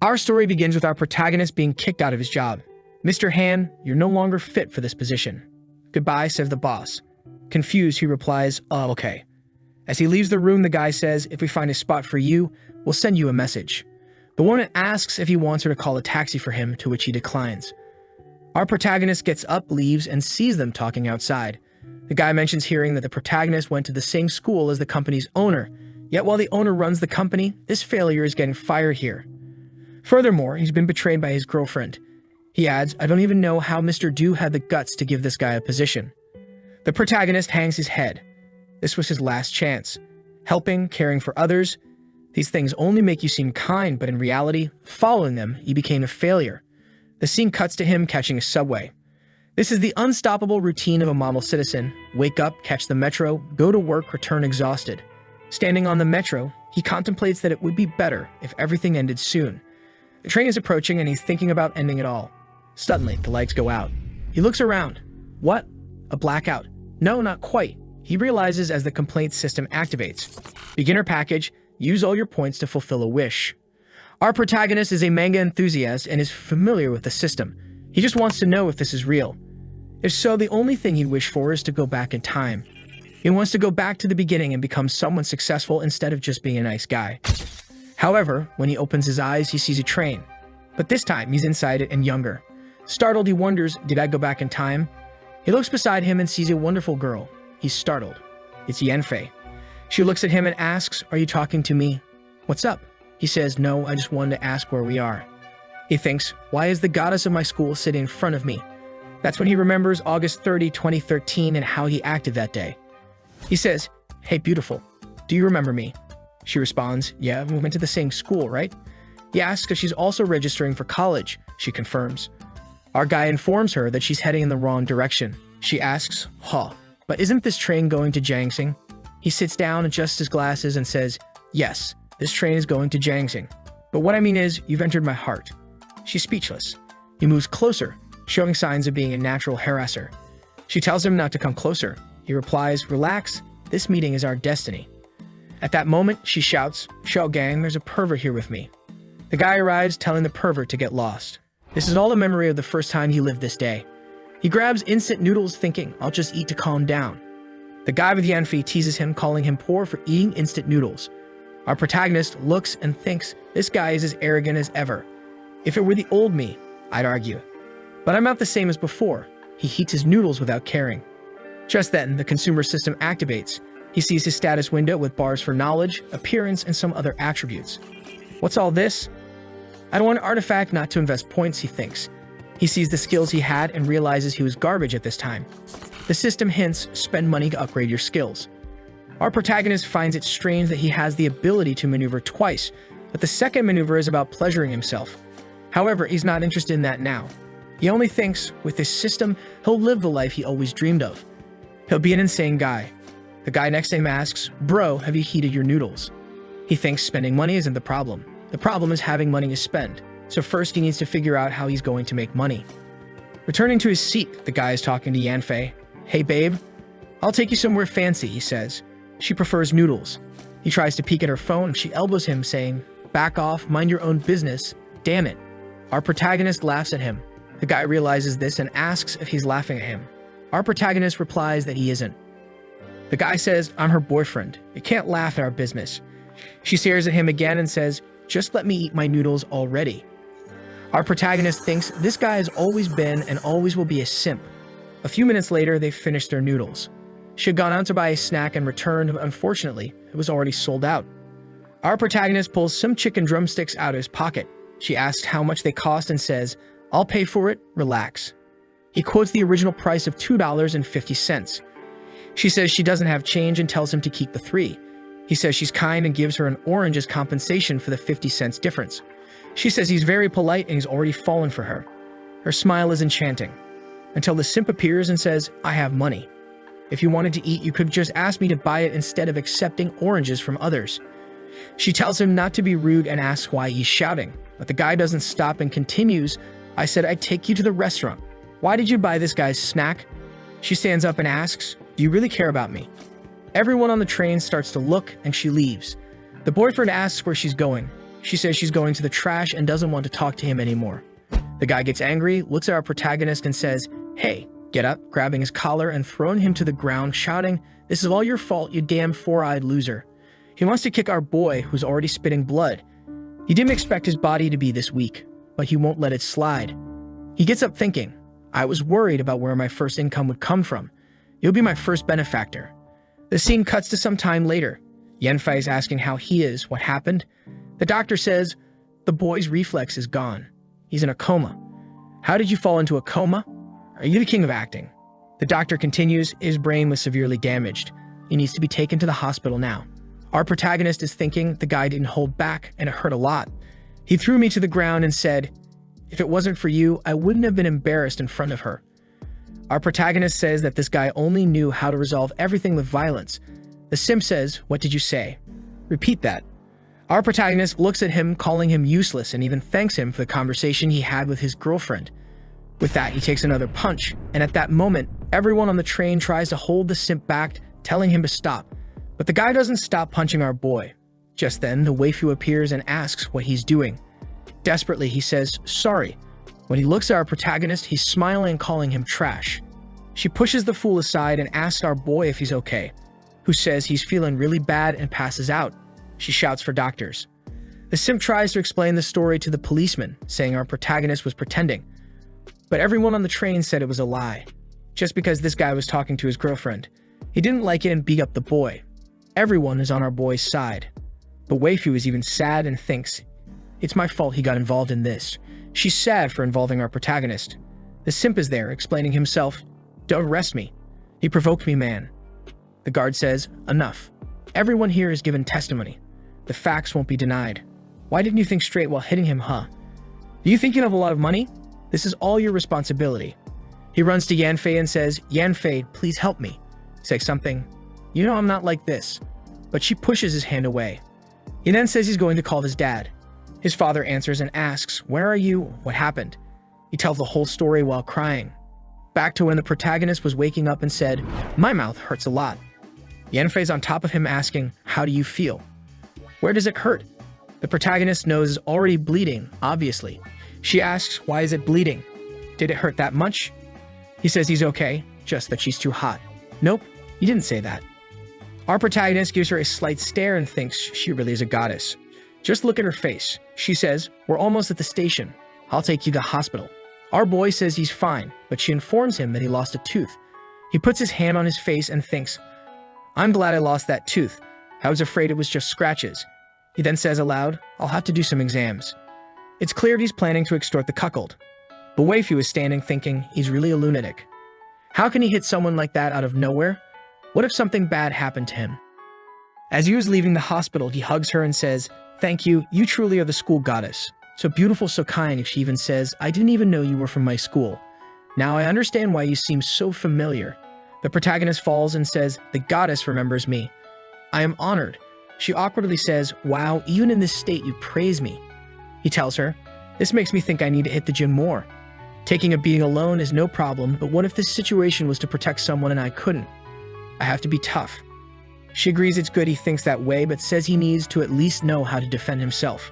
Our story begins with our protagonist being kicked out of his job. "Mr. Han, you're no longer fit for this position." "Goodbye," says the boss. Confused, he replies, "Oh, okay." As he leaves the room, the guy says, "If we find a spot for you, we'll send you a message." The woman asks if he wants her to call a taxi for him, to which he declines. Our protagonist gets up, leaves, and sees them talking outside. The guy mentions hearing that the protagonist went to the same school as the company's owner, yet while the owner runs the company, this failure is getting fired here. Furthermore, he's been betrayed by his girlfriend. He adds, "I don't even know how Mr. Do had the guts to give this guy a position." The protagonist hangs his head. This was his last chance. Helping, caring for others, these things only make you seem kind, but in reality, following them, you became a failure. The scene cuts to him catching a subway. This is the unstoppable routine of a model citizen. Wake up, catch the metro, go to work, return exhausted. Standing on the metro, he contemplates that it would be better if everything ended soon. The train is approaching and he's thinking about ending it all. Suddenly, the lights go out. He looks around. What? A blackout. No, not quite. He realizes as the complaint system activates. Beginner package, use all your points to fulfill a wish. Our protagonist is a manga enthusiast and is familiar with the system. He just wants to know if this is real. If so, the only thing he'd wish for is to go back in time. He wants to go back to the beginning and become someone successful instead of just being a nice guy. However, when he opens his eyes, he sees a train. But this time, he's inside it and younger. Startled, he wonders, did I go back in time? He looks beside him and sees a wonderful girl. He's startled. It's Yanfei. She looks at him and asks, "Are you talking to me?" "What's up?" He says, "No, I just wanted to ask where we are." He thinks, why is the goddess of my school sitting in front of me? That's when he remembers August 30, 2013 and how he acted that day. He says, "Hey, beautiful, do you remember me?" She responds, "Yeah, we went to the same school, right?" He asks if she's also registering for college. She confirms. Our guy informs her that she's heading in the wrong direction. She asks, but isn't this train going to Jiangxing?" He sits down, adjusts his glasses, and says, "Yes, this train is going to Jiangxing. But what I mean is, you've entered my heart." She's speechless. He moves closer, showing signs of being a natural harasser. She tells him not to come closer. He replies, "Relax, this meeting is our destiny." At that moment, she shouts, "Shao gang, there's a pervert here with me." The guy arrives, telling the pervert to get lost. This is all a memory of the first time he lived this day. He grabs instant noodles thinking, "I'll just eat to calm down." The guy with Yanfei teases him, calling him poor for eating instant noodles. Our protagonist looks and thinks, this guy is as arrogant as ever. If it were the old me, I'd argue. But I'm not the same as before. He heats his noodles without caring. Just then, the consumer system activates. He sees his status window with bars for knowledge, appearance, and some other attributes. What's all this? I don't want an artifact not to invest points, he thinks. He sees the skills he had and realizes he was garbage at this time. The system hints, spend money to upgrade your skills. Our protagonist finds it strange that he has the ability to maneuver twice, but the second maneuver is about pleasuring himself. However, he's not interested in that now. He only thinks, with this system, he'll live the life he always dreamed of. He'll be an insane guy. The guy next to him asks, "Bro, have you heated your noodles?" He thinks spending money isn't the problem. The problem is having money to spend. So first he needs to figure out how he's going to make money. Returning to his seat, the guy is talking to Yanfei. "Hey babe, I'll take you somewhere fancy," he says. She prefers noodles. He tries to peek at her phone and she elbows him, saying, "Back off, mind your own business, damn it." Our protagonist laughs at him. The guy realizes this and asks if he's laughing at him. Our protagonist replies that he isn't. The guy says, "I'm her boyfriend. You can't laugh at our business." She stares at him again and says, "Just let me eat my noodles already." Our protagonist thinks this guy has always been and always will be a simp. A few minutes later, they finished their noodles. She had gone out to buy a snack and returned, but unfortunately, it was already sold out. Our protagonist pulls some chicken drumsticks out of his pocket. She asks how much they cost and says, "I'll pay for it, relax." He quotes the original price of $2.50. She says she doesn't have change and tells him to keep the 3. He says she's kind and gives her an orange as compensation for the 50 cents difference. She says he's very polite and he's already fallen for her. Her smile is enchanting. Until the simp appears and says, "I have money. If you wanted to eat, you could have just asked me to buy it instead of accepting oranges from others." She tells him not to be rude and asks why he's shouting, but the guy doesn't stop and continues, "I said I'd take you to the restaurant. Why did you buy this guy's snack?" She stands up and asks, "Do you really care about me?" Everyone on the train starts to look and she leaves. The boyfriend asks where she's going. She says she's going to the trash and doesn't want to talk to him anymore. The guy gets angry, looks at our protagonist and says, "Hey, get up," grabbing his collar and throwing him to the ground, shouting, "This is all your fault, you damn four-eyed loser." He wants to kick our boy, who's already spitting blood. He didn't expect his body to be this weak, but he won't let it slide. He gets up thinking, "I was worried about where my first income would come from. You'll be my first benefactor." The scene cuts to some time later. Yanfei is asking how he is, what happened. The doctor says, "The boy's reflex is gone. He's in a coma." "How did you fall into a coma? Are you the king of acting?" The doctor continues, his brain was severely damaged. He needs to be taken to the hospital now. Our protagonist is thinking the guy didn't hold back and it hurt a lot. He threw me to the ground and said, "If it wasn't for you, I wouldn't have been embarrassed in front of her." Our protagonist says that this guy only knew how to resolve everything with violence. The simp says, "What did you say? Repeat that." Our protagonist looks at him, calling him useless, and even thanks him for the conversation he had with his girlfriend. With that, he takes another punch, and at that moment, everyone on the train tries to hold the simp back, telling him to stop. But the guy doesn't stop punching our boy. Just then, the waifu appears and asks what he's doing. Desperately, he says, "Sorry." When he looks at our protagonist, he's smiling and calling him trash. She pushes the fool aside and asks our boy if he's okay, who says he's feeling really bad and passes out. She shouts for doctors. The simp tries to explain the story to the policeman, saying our protagonist was pretending. But everyone on the train said it was a lie, just because this guy was talking to his girlfriend. He didn't like it and beat up the boy. Everyone is on our boy's side. But waifu is even sad and thinks, "It's my fault he got involved in this." She's sad for involving our protagonist. The simp is there, explaining himself, "Don't arrest me. He provoked me, man." The guard says, "Enough. Everyone here is given testimony. The facts won't be denied. Why didn't you think straight while hitting him, huh? Do you think you have a lot of money? This is all your responsibility." He runs to Yanfei and says, "Yanfei, please help me." Say something, "You know I'm not like this." But she pushes his hand away. He then says he's going to call his dad. His father answers and asks, "Where are you? What happened?" He tells the whole story while crying. Back to when the protagonist was waking up and said, "My mouth hurts a lot." Yanfei's on top of him asking, "How do you feel?" "Where does it hurt?" The protagonist's nose is already bleeding, obviously. She asks, "Why is it bleeding? Did it hurt that much?" He says he's okay, just that she's too hot. "Nope, you didn't say that." Our protagonist gives her a slight stare and thinks she really is a goddess. Just look at her face. She says, "We're almost at the station. I'll take you to the hospital." Our boy says he's fine, but she informs him that he lost a tooth. He puts his hand on his face and thinks, "I'm glad I lost that tooth. I was afraid it was just scratches." He then says aloud, "I'll have to do some exams." It's clear he's planning to extort the cuckold. But waifu is standing thinking he's really a lunatic. How can he hit someone like that out of nowhere? What if something bad happened to him? As he was leaving the hospital, he hugs her and says, "Thank you, you truly are the school goddess. So beautiful, so kind." She even says, "I didn't even know you were from my school. Now I understand why you seem so familiar." The protagonist falls and says, "The goddess remembers me. I am honored." She awkwardly says, "Wow, even in this state you praise me." He tells her, "This makes me think I need to hit the gym more. Taking a beating alone is no problem, but what if this situation was to protect someone and I couldn't? I have to be tough." She agrees it's good he thinks that way, but says he needs to at least know how to defend himself.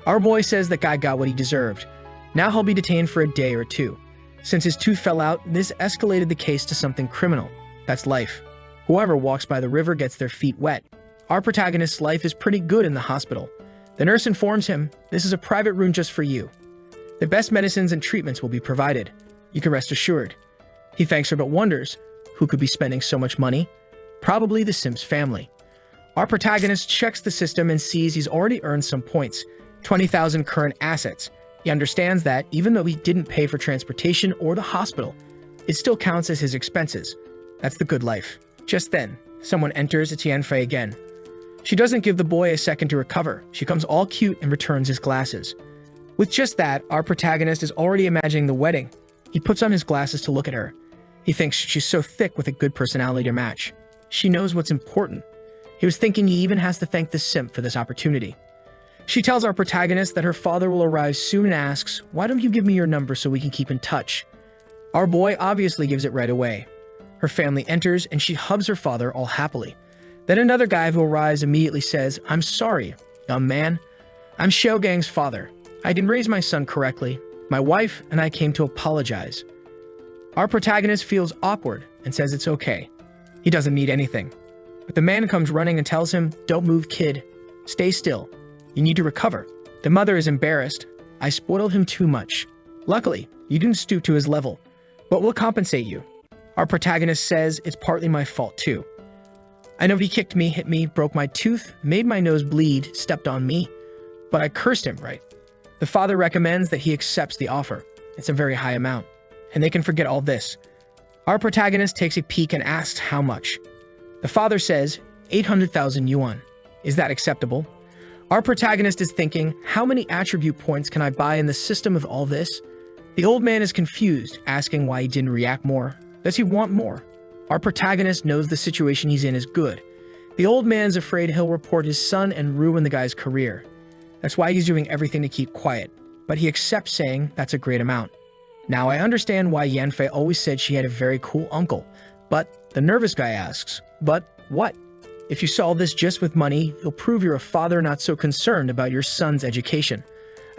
Our boy says that guy got what he deserved. Now he'll be detained for a day or two. Since his tooth fell out, this escalated the case to something criminal. That's life. Whoever walks by the river gets their feet wet. Our protagonist's life is pretty good in the hospital. The nurse informs him, "This is a private room just for you. The best medicines and treatments will be provided. You can rest assured." He thanks her but wonders, who could be spending so much money? Probably the simp's family. Our protagonist checks the system and sees he's already earned some points, 20,000 current assets. He understands that, even though he didn't pay for transportation or the hospital, it still counts as his expenses. That's the good life. Just then, someone enters. It's Yanfei again. She doesn't give the boy a second to recover. She comes all cute and returns his glasses. With just that, our protagonist is already imagining the wedding. He puts on his glasses to look at her. He thinks she's so thick with a good personality to match. She knows what's important. He was thinking he even has to thank the simp for this opportunity. She tells our protagonist that her father will arrive soon and asks, "Why don't you give me your number so we can keep in touch?" Our boy obviously gives it right away. Her family enters and she hugs her father all happily. Then another guy who arrives immediately says, "I'm sorry, young man. I'm Shougang's father. I didn't raise my son correctly. My wife and I came to apologize. Our protagonist feels awkward and says it's okay. He doesn't need anything. But the man comes running and tells him, "Don't move, kid. Stay still. You need to recover." The mother is embarrassed. "I spoiled him too much. Luckily, you didn't stoop to his level, but we'll compensate you." Our protagonist says, "It's partly my fault too. I know he kicked me, hit me, broke my tooth, made my nose bleed, stepped on me, but I cursed him, right?" The father recommends that he accepts the offer. It's a very high amount, and they can forget all this. Our protagonist takes a peek and asks how much. The father says, 800,000 yuan. Is that acceptable? Our protagonist is thinking, how many attribute points can I buy in the system of all this? The old man is confused, asking why he didn't react more. Does he want more? Our protagonist knows the situation he's in is good. The old man's afraid he'll report his son and ruin the guy's career. That's why he's doing everything to keep quiet, but he accepts saying that's a great amount. Now I understand why Yanfei always said she had a very cool uncle, but the nervous guy asks, "But what? If you solve this just with money, you'll prove you're a father not so concerned about your son's education.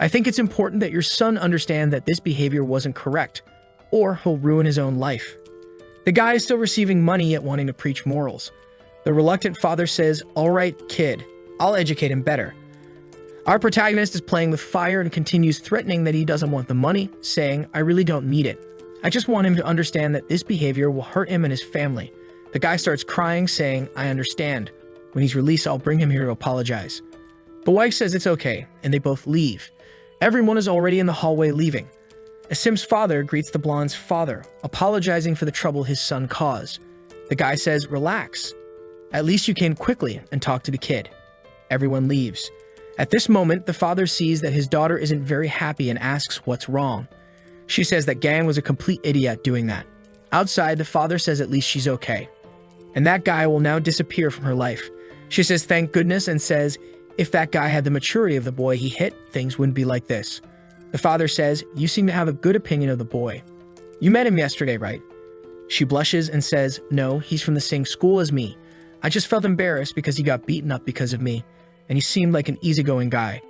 I think it's important that your son understand that this behavior wasn't correct, or he'll ruin his own life." The guy is still receiving money yet wanting to preach morals. The reluctant father says, "All right, kid, I'll educate him better." Our protagonist is playing with fire and continues threatening that he doesn't want the money, saying, "I really don't need it. I just want him to understand that this behavior will hurt him and his family." The guy starts crying, saying, "I understand. When he's released, I'll bring him here to apologize." The wife says it's okay, and they both leave. Everyone is already in the hallway leaving. Asim's father greets the blonde's father, apologizing for the trouble his son caused. The guy says, "Relax. At least you came quickly and talked to the kid." Everyone leaves. At this moment, the father sees that his daughter isn't very happy and asks what's wrong. She says that Gang was a complete idiot doing that. Outside, the father says at least she's okay. And that guy will now disappear from her life. She says thank goodness and says, if that guy had the maturity of the boy he hit, things wouldn't be like this. The father says, "You seem to have a good opinion of the boy. You met him yesterday, right?" She blushes and says, "No, he's from the same school as me. I just felt embarrassed because he got beaten up because of me, and he seemed like an easygoing guy."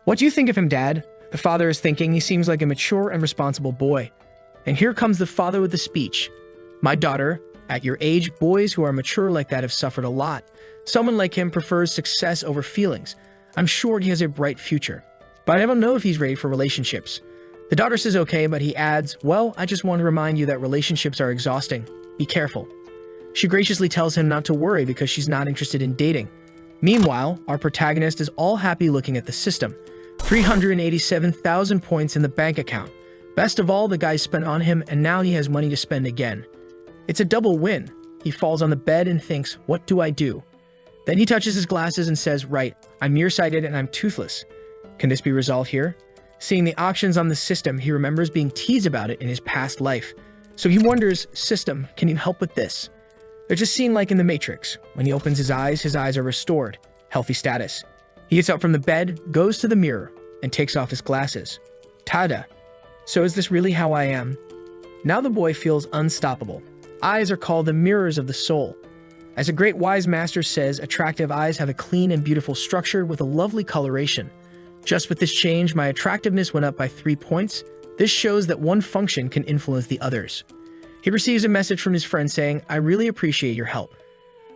"What do you think of him, Dad?" The father is thinking he seems like a mature and responsible boy. And here comes the father with the speech. "My daughter, at your age, boys who are mature like that have suffered a lot. Someone like him prefers success over feelings. I'm sure he has a bright future. But I don't know if he's ready for relationships." The daughter says okay, but he adds, "Well, I just want to remind you that relationships are exhausting. Be careful." She graciously tells him not to worry because she's not interested in dating. Meanwhile, our protagonist is all happy looking at the system. 387,000 points in the bank account. Best of all, the guy spent on him and now he has money to spend again. It's a double win. He falls on the bed and thinks, what do I do? Then he touches his glasses and says, right, I'm nearsighted and I'm toothless. Can this be resolved here? Seeing the options on the system, he remembers being teased about it in his past life. So he wonders, system, can you help with this? There's a scene like in The Matrix. When he opens his eyes are restored. Healthy status. He gets up from the bed, goes to the mirror, and takes off his glasses. Tada! So is this really how I am? Now the boy feels unstoppable. Eyes are called the mirrors of the soul. As a great wise master says, attractive eyes have a clean and beautiful structure with a lovely coloration. Just with this change, my attractiveness went up by 3 points. This shows that one function can influence the others. He receives a message from his friend saying, I really appreciate your help.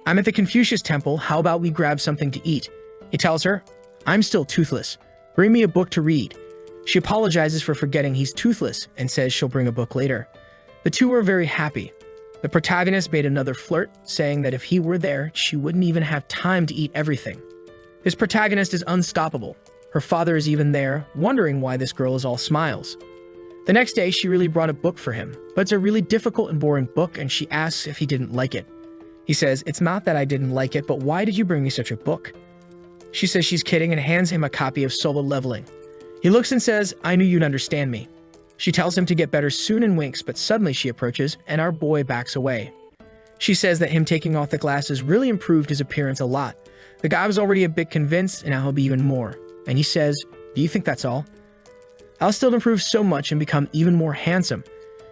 I'm at the Confucius temple, how about we grab something to eat? He tells her, I'm still toothless. Bring me a book to read. She apologizes for forgetting he's toothless and says she'll bring a book later. The two are very happy. The protagonist made another flirt, saying that if he were there, she wouldn't even have time to eat everything. This protagonist is unstoppable. Her father is even there, wondering why this girl is all smiles. The next day, she really brought a book for him, but it's a really difficult and boring book, and she asks if he didn't like it. He says, it's not that I didn't like it, but why did you bring me such a book? She says she's kidding and hands him a copy of Solo Leveling. He looks and says, I knew you'd understand me. She tells him to get better soon and winks, but suddenly she approaches, and our boy backs away. She says that him taking off the glasses really improved his appearance a lot. The guy was already a bit convinced, and now he'll be even more. And he says, do you think that's all? I'll still improve so much and become even more handsome.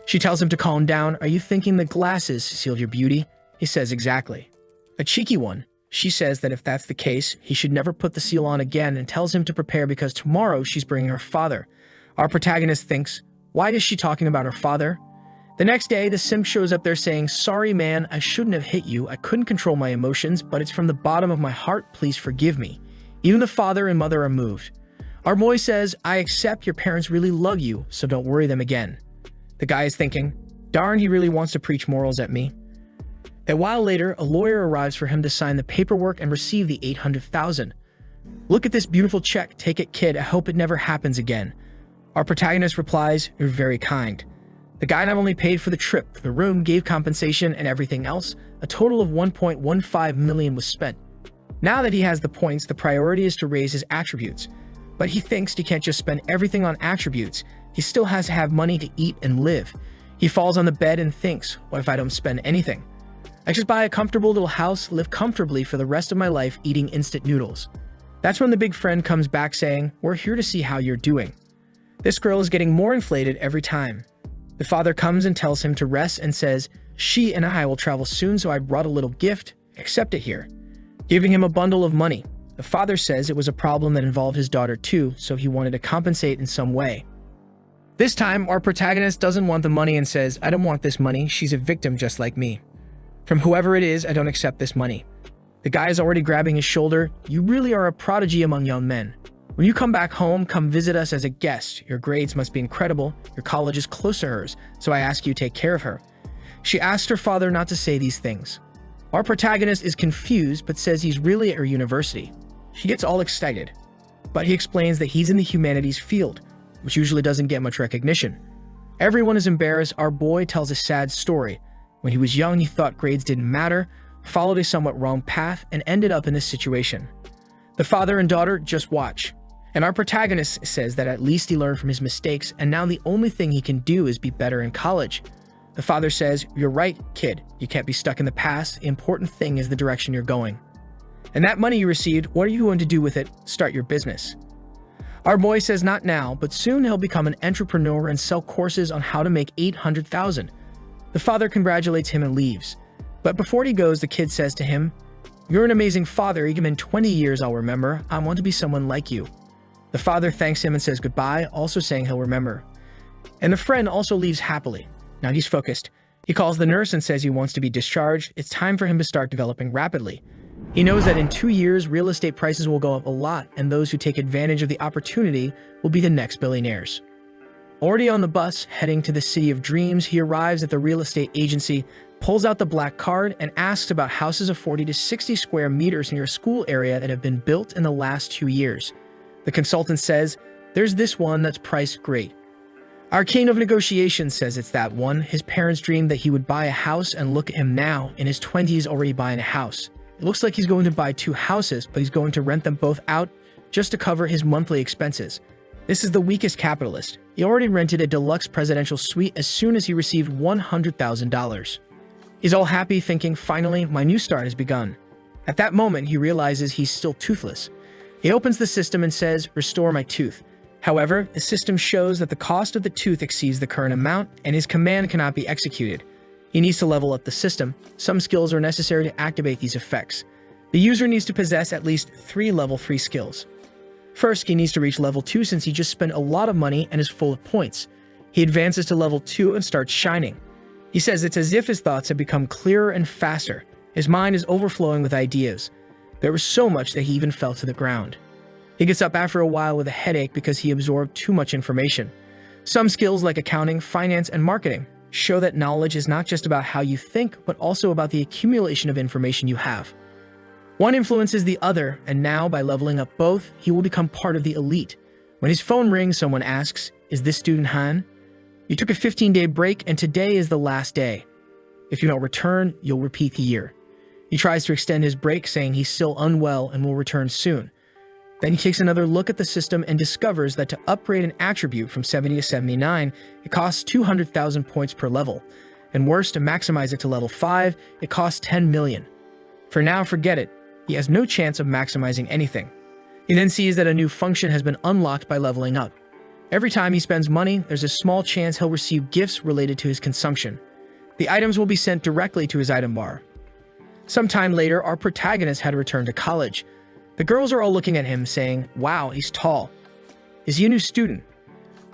She tells him to calm down. Are you thinking the glasses sealed your beauty? He says exactly. A cheeky one. She says that if that's the case, he should never put the seal on again and tells him to prepare because tomorrow she's bringing her father. Our protagonist thinks, why is she talking about her father? The next day, the simp shows up there saying, sorry man, I shouldn't have hit you. I couldn't control my emotions, but it's from the bottom of my heart. Please forgive me. Even the father and mother are moved. Our boy says, I accept your parents really love you, so don't worry them again. The guy is thinking, darn, he really wants to preach morals at me. A while later, a lawyer arrives for him to sign the paperwork and receive the $800,000. Look at this beautiful check. Take it, kid. I hope it never happens again. Our protagonist replies, you're very kind. The guy not only paid for the trip, the room, gave compensation, and everything else. A total of $1.15 million was spent. Now that he has the points, the priority is to raise his attributes. But he thinks he can't just spend everything on attributes. He still has to have money to eat and live. He falls on the bed and thinks, what if I don't spend anything? I just buy a comfortable little house, live comfortably for the rest of my life eating instant noodles. That's when the big friend comes back saying, we're here to see how you're doing. This girl is getting more inflated every time. The father comes and tells him to rest and says, she and I will travel soon, so I brought a little gift. Accept it here. Giving him a bundle of money. The father says it was a problem that involved his daughter too, so he wanted to compensate in some way. This time, our protagonist doesn't want the money and says, I don't want this money. She's a victim just like me. From whoever it is, I don't accept this money. The guy is already grabbing his shoulder. You really are a prodigy among young men. When you come back home, come visit us as a guest. Your grades must be incredible. Your college is close to hers, so I ask you to take care of her. She asked her father not to say these things. Our protagonist is confused, but says he's really at her university. She gets all excited, but he explains that he's in the humanities field, which usually doesn't get much recognition. Everyone is embarrassed. Our boy tells a sad story. When he was young, he thought grades didn't matter, followed a somewhat wrong path, and ended up in this situation. The father and daughter just watch. And our protagonist says that at least he learned from his mistakes, and now the only thing he can do is be better in college. The father says, you're right, kid. You can't be stuck in the past. The important thing is the direction you're going. And that money you received, what are you going to do with it? Start your business. Our boy says not now, but soon he'll become an entrepreneur and sell courses on how to make $800,000. The father congratulates him and leaves. But before he goes, the kid says to him, you're an amazing father. Even in 20 years, I'll remember. I want to be someone like you. The father thanks him and says goodbye, also saying he'll remember. And the friend also leaves happily. Now he's focused. He calls the nurse and says he wants to be discharged. It's time for him to start developing rapidly. He knows that in 2 years, real estate prices will go up a lot, and those who take advantage of the opportunity will be the next billionaires. Already on the bus, heading to the city of dreams, he arrives at the real estate agency, pulls out the black card, and asks about houses of 40 to 60 square meters near a school area that have been built in the last 2 years. The consultant says, there's this one that's priced great. Our king of negotiations says it's that one. His parents dreamed that he would buy a house, and look at him now, in his 20s already buying a house. It looks like he's going to buy 2 houses, but he's going to rent them both out just to cover his monthly expenses. This is the weakest capitalist. He already rented a deluxe presidential suite as soon as he received $100,000. He's all happy, thinking, finally, my new start has begun. At that moment, he realizes he's still toothless. He opens the system and says, restore my tooth. However, the system shows that the cost of the tooth exceeds the current amount, and his command cannot be executed. He needs to level up the system. Some skills are necessary to activate these effects. The user needs to possess at least 3 level 3 skills. First, he needs to reach level 2 since he just spent a lot of money and is full of points. He advances to level 2 and starts shining. He says it's as if his thoughts have become clearer and faster. His mind is overflowing with ideas. There was so much that he even fell to the ground. He gets up after a while with a headache because he absorbed too much information. Some skills like accounting, finance, and marketing show that knowledge is not just about how you think, but also about the accumulation of information you have. One influences the other, and now, by leveling up both, he will become part of the elite. When his phone rings, someone asks, is this student Han? You took a 15-day break, and today is the last day. If you don't return, you'll repeat the year. He tries to extend his break, saying he's still unwell and will return soon. Then he takes another look at the system and discovers that to upgrade an attribute from 70 to 79, it costs 200,000 points per level. And worse, to maximize it to level 5, it costs 10 million. For now, forget it. He has no chance of maximizing anything. He then sees that a new function has been unlocked by leveling up. Every time he spends money, there's a small chance he'll receive gifts related to his consumption. The items will be sent directly to his item bar. Sometime later, our protagonist had returned to college. The girls are all looking at him saying, wow, he's tall. Is he a new student?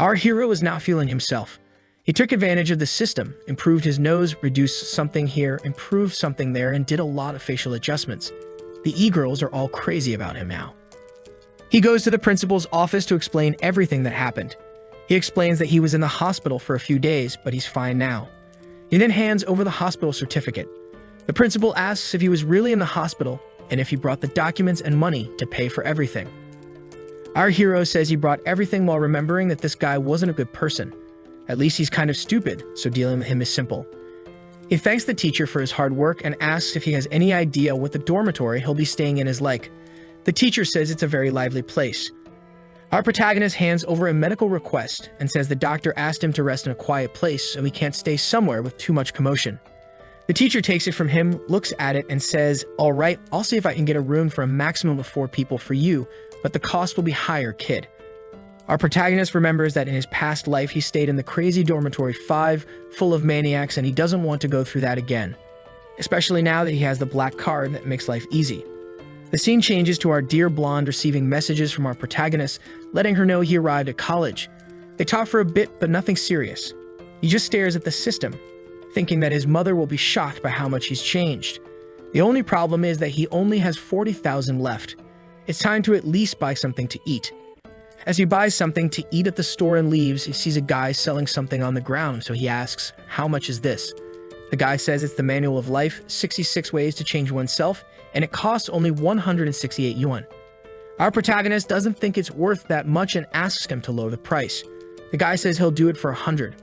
Our hero is not feeling himself. He took advantage of the system, improved his nose, reduced something here, improved something there, and did a lot of facial adjustments. The e-girls are all crazy about him now. He goes to the principal's office to explain everything that happened. He explains that he was in the hospital for a few days, but he's fine now. He then hands over the hospital certificate. The principal asks if he was really in the hospital and if he brought the documents and money to pay for everything. Our hero says he brought everything while remembering that this guy wasn't a good person. At least he's kind of stupid, so dealing with him is simple. He thanks the teacher for his hard work and asks if he has any idea what the dormitory he'll be staying in is like. The teacher says it's a very lively place. Our protagonist hands over a medical request and says the doctor asked him to rest in a quiet place so he can't stay somewhere with too much commotion. The teacher takes it from him, looks at it, and says, all right, I'll see if I can get a room for a maximum of 4 people for you, but the cost will be higher, kid. Our protagonist remembers that in his past life he stayed in the crazy dormitory 5, full of maniacs, and he doesn't want to go through that again. Especially now that he has the black card that makes life easy. The scene changes to our dear blonde receiving messages from our protagonist, letting her know he arrived at college. They talk for a bit, but nothing serious. He just stares at the system, thinking that his mother will be shocked by how much he's changed. The only problem is that he only has 40,000 left. It's time to at least buy something to eat. As he buys something to eat at the store and leaves, he sees a guy selling something on the ground, so he asks, how much is this? The guy says it's the Manual of Life, 66 Ways to Change Oneself, and it costs only 168 yuan. Our protagonist doesn't think it's worth that much and asks him to lower the price. The guy says he'll do it for 100.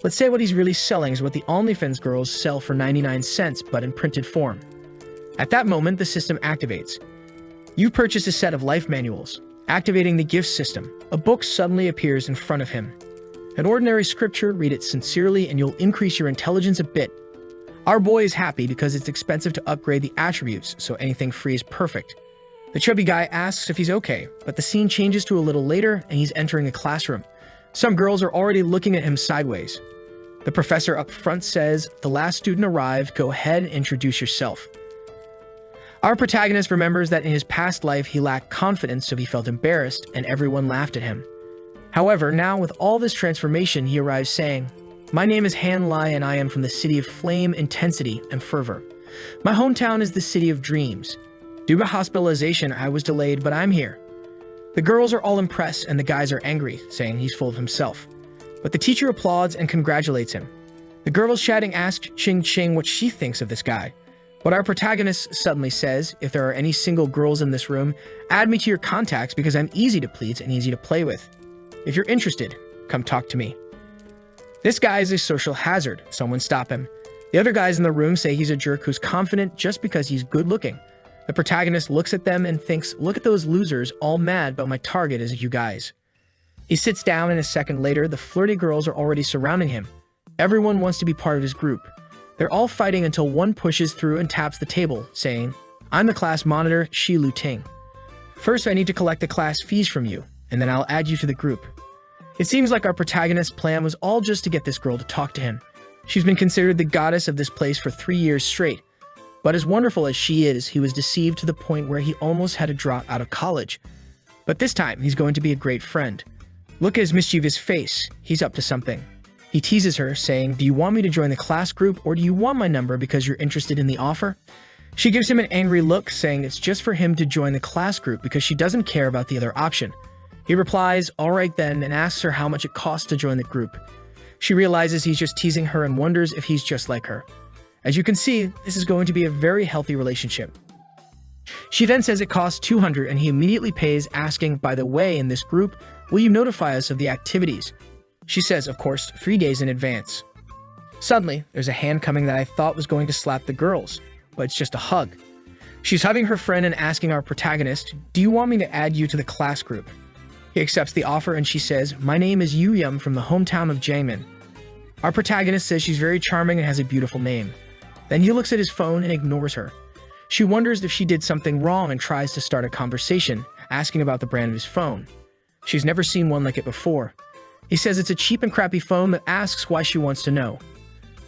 Let's say what he's really selling is what the OnlyFans girls sell for 99 cents, but in printed form. At that moment, the system activates. You purchase a set of life manuals. Activating the gift system, a book suddenly appears in front of him. An ordinary scripture, read it sincerely and you'll increase your intelligence a bit. Our boy is happy because it's expensive to upgrade the attributes, so anything free is perfect. The chubby guy asks if he's okay, but the scene changes to a little later and he's entering a classroom. Some girls are already looking at him sideways. The professor up front says, the last student arrived, go ahead and introduce yourself. Our protagonist remembers that in his past life he lacked confidence, so he felt embarrassed and everyone laughed at him. However, now with all this transformation, he arrives saying, my name is Han Lai and I am from the city of flame, intensity, and fervor. My hometown is the city of dreams. Due to hospitalization, I was delayed, but I'm here. The girls are all impressed and the guys are angry, saying he's full of himself. But the teacher applauds and congratulates him. The girls chatting ask Ching Ching what she thinks of this guy. But our protagonist suddenly says, if there are any single girls in this room, add me to your contacts because I'm easy to please and easy to play with. If you're interested, come talk to me. This guy is a social hazard. Someone stop him. The other guys in the room say he's a jerk who's confident just because he's good looking. The protagonist looks at them and thinks, look at those losers, all mad, but my target is you guys. He sits down and a second later, the flirty girls are already surrounding him. Everyone wants to be part of his group. They're all fighting until one pushes through and taps the table, saying, I'm the class monitor, Shi Lu Ting. First, I need to collect the class fees from you, and then I'll add you to the group. It seems like our protagonist's plan was all just to get this girl to talk to him. She's been considered the goddess of this place for 3 years straight. But as wonderful as she is, he was deceived to the point where he almost had to drop out of college. But this time, he's going to be a great friend. Look at his mischievous face. He's up to something. He teases her, saying, do you want me to join the class group or do you want my number because you're interested in the offer? She gives him an angry look, saying it's just for him to join the class group because she doesn't care about the other option. He replies, all right then, and asks her how much it costs to join the group. She realizes he's just teasing her and wonders if he's just like her. As you can see, this is going to be a very healthy relationship. She then says it costs 200 and he immediately pays, asking, by the way, in this group, will you notify us of the activities? She says, of course, 3 days in advance. Suddenly, there's a hand coming that I thought was going to slap the girls, but it's just a hug. She's hugging her friend and asking our protagonist, do you want me to add you to the class group? He accepts the offer and she says, my name is Yu Yum from the hometown of Jiangmen. Our protagonist says she's very charming and has a beautiful name. Then he looks at his phone and ignores her. She wonders if she did something wrong and tries to start a conversation, asking about the brand of his phone. She's never seen one like it before. He says it's a cheap and crappy phone but asks why she wants to know.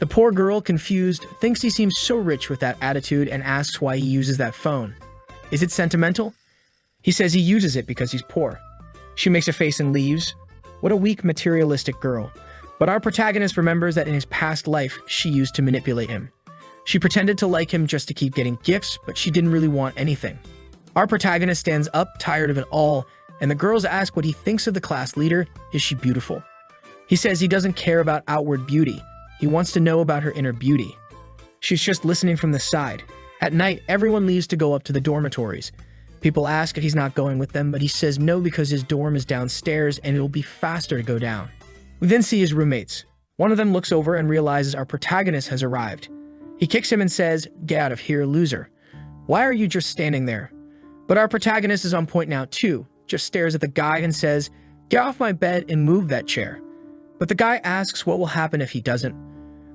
The poor girl, confused, thinks he seems so rich with that attitude and asks why he uses that phone. Is it sentimental? He says he uses it because he's poor. She makes a face and leaves. What a weak, materialistic girl. But our protagonist remembers that in his past life, she used to manipulate him. She pretended to like him just to keep getting gifts, but she didn't really want anything. Our protagonist stands up, tired of it all, and the girls ask what he thinks of the class leader. Is she beautiful? He says he doesn't care about outward beauty. He wants to know about her inner beauty. She's just listening from the side. At night, everyone leaves to go up to the dormitories. People ask if he's not going with them, but he says no because his dorm is downstairs and it'll be faster to go down. We then see his roommates. One of them looks over and realizes our protagonist has arrived. He kicks him and says, "Get out of here, loser. Why are you just standing there?" But our protagonist is on point now too, just stares at the guy and says, "Get off my bed and move that chair." But the guy asks what will happen if he doesn't.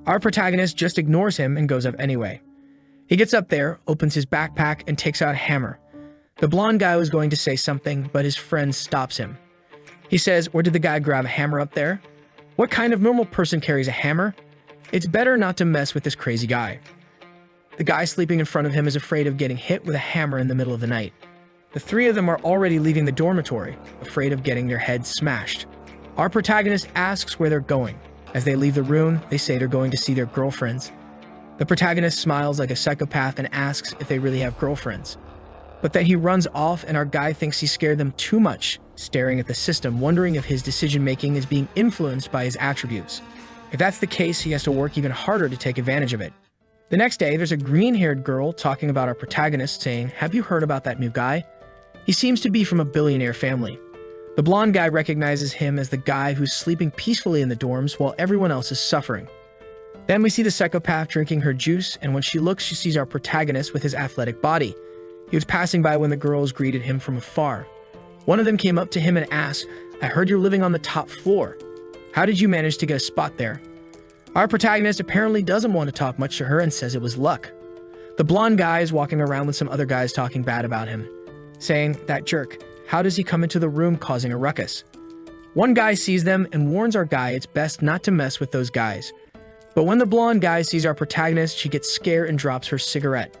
Our protagonist just ignores him and goes up anyway. He gets up there, opens his backpack, and takes out a hammer. The blonde guy was going to say something, but his friend stops him. He says, "Where did the guy grab a hammer up there? What kind of normal person carries a hammer? It's better not to mess with this crazy guy." The guy sleeping in front of him is afraid of getting hit with a hammer in the middle of the night. The three of them are already leaving the dormitory, afraid of getting their heads smashed. Our protagonist asks where they're going. As they leave the room, they say they're going to see their girlfriends. The protagonist smiles like a psychopath and asks if they really have girlfriends. But then he runs off and our guy thinks he scared them too much, staring at the system, wondering if his decision-making is being influenced by his attributes. If that's the case, he has to work even harder to take advantage of it. The next day, there's a green-haired girl talking about our protagonist saying, "Have you heard about that new guy? He seems to be from a billionaire family." The blonde guy recognizes him as the guy who's sleeping peacefully in the dorms while everyone else is suffering. Then we see the psychopath drinking her juice, and when she looks, she sees our protagonist with his athletic body. He was passing by when the girls greeted him from afar. One of them came up to him and asked, "I heard you're living on the top floor. How did you manage to get a spot there?" Our protagonist apparently doesn't want to talk much to her and says it was luck. The blonde guy is walking around with some other guys talking bad about him, saying, "That jerk, how does he come into the room causing a ruckus?" One guy sees them and warns our guy it's best not to mess with those guys. But when the blonde guy sees our protagonist, she gets scared and drops her cigarette.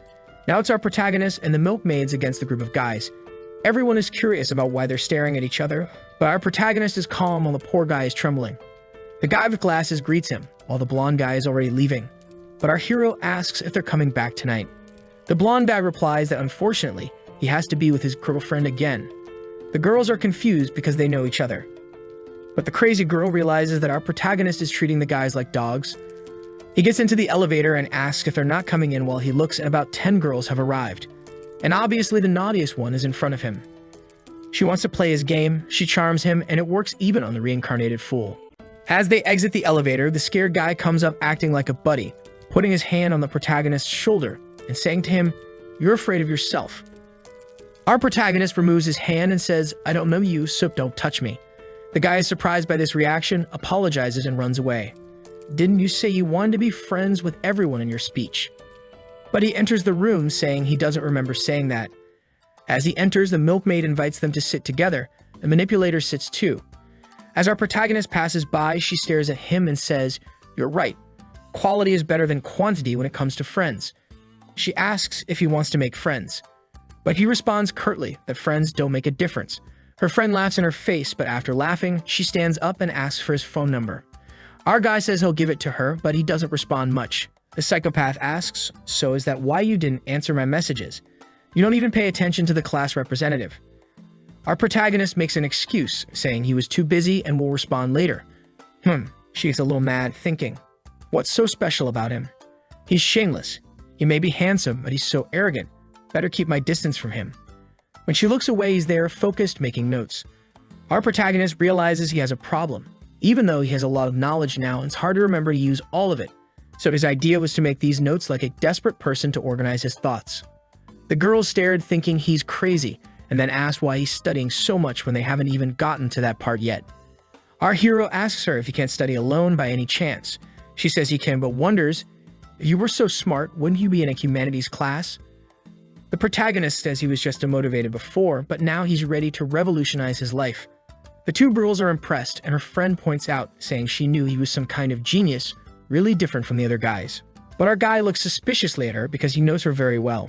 Now it's our protagonist and the milkmaids against the group of guys. Everyone is curious about why they're staring at each other, but our protagonist is calm while the poor guy is trembling. The guy with glasses greets him, while the blonde guy is already leaving. But our hero asks if they're coming back tonight. The blonde guy replies that unfortunately, he has to be with his girlfriend again. The girls are confused because they know each other. But the crazy girl realizes that our protagonist is treating the guys like dogs. He gets into the elevator and asks if they're not coming in while he looks and about 10 girls have arrived. And obviously the naughtiest one is in front of him. She wants to play his game, she charms him, and it works even on the reincarnated fool. As they exit the elevator, the scared guy comes up acting like a buddy, putting his hand on the protagonist's shoulder and saying to him, "You're afraid of yourself." Our protagonist removes his hand and says, "I don't know you, so don't touch me." The guy is surprised by this reaction, apologizes, and runs away. "Didn't you say you wanted to be friends with everyone in your speech?" But he enters the room saying he doesn't remember saying that. As he enters, the milkmaid invites them to sit together. The manipulator sits too. As our protagonist passes by, she stares at him and says, "You're right. Quality is better than quantity when it comes to friends." She asks if he wants to make friends. But he responds curtly that friends don't make a difference. Her friend laughs in her face, but after laughing, she stands up and asks for his phone number. Our guy says he'll give it to her, but he doesn't respond much. The psychopath asks, "So is that why you didn't answer my messages? You don't even pay attention to the class representative." Our protagonist makes an excuse, saying he was too busy and will respond later. She gets a little mad, thinking, what's so special about him? He's shameless. He may be handsome, but he's so arrogant. Better keep my distance from him. When she looks away, he's there, focused, making notes. Our protagonist realizes he has a problem. Even though he has a lot of knowledge now, it's hard to remember to use all of it. So his idea was to make these notes like a desperate person to organize his thoughts. The girls stared, thinking he's crazy, and then asked why he's studying so much when they haven't even gotten to that part yet. Our hero asks her if he can't study alone by any chance. She says he can, but wonders, if you were so smart, wouldn't you be in a humanities class? The protagonist says he was just demotivated before, but now he's ready to revolutionize his life. The two girls are impressed, and her friend points out, saying she knew he was some kind of genius, really different from the other guys. But our guy looks suspiciously at her because he knows her very well.